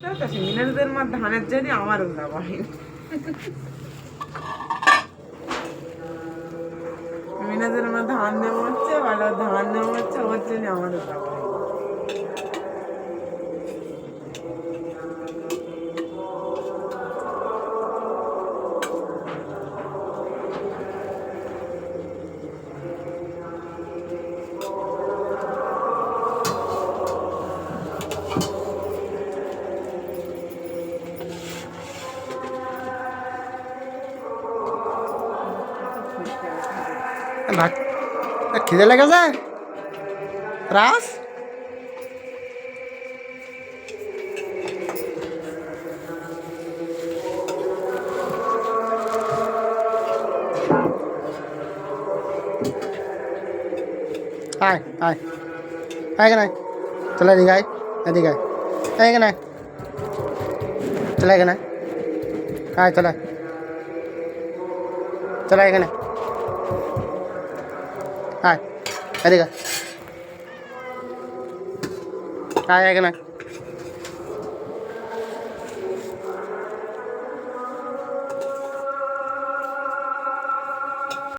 মিনাদের মা ধানের জন্য আমার উল্লা বাহিনী মিনাদের মা ধান নেওয়া হচ্ছে ভালো ধান নেওয়া হচ্ছে ওর জন্য আমার উল্লা বাহিনী ভাত খিদে লেগেছে রাস আয় আয় আয় কেন চলে এদিকে আয় এদিকে আয় কেন চলে এখানে আয় চলে চলে এখানে আয় এদিকে আয় এখানে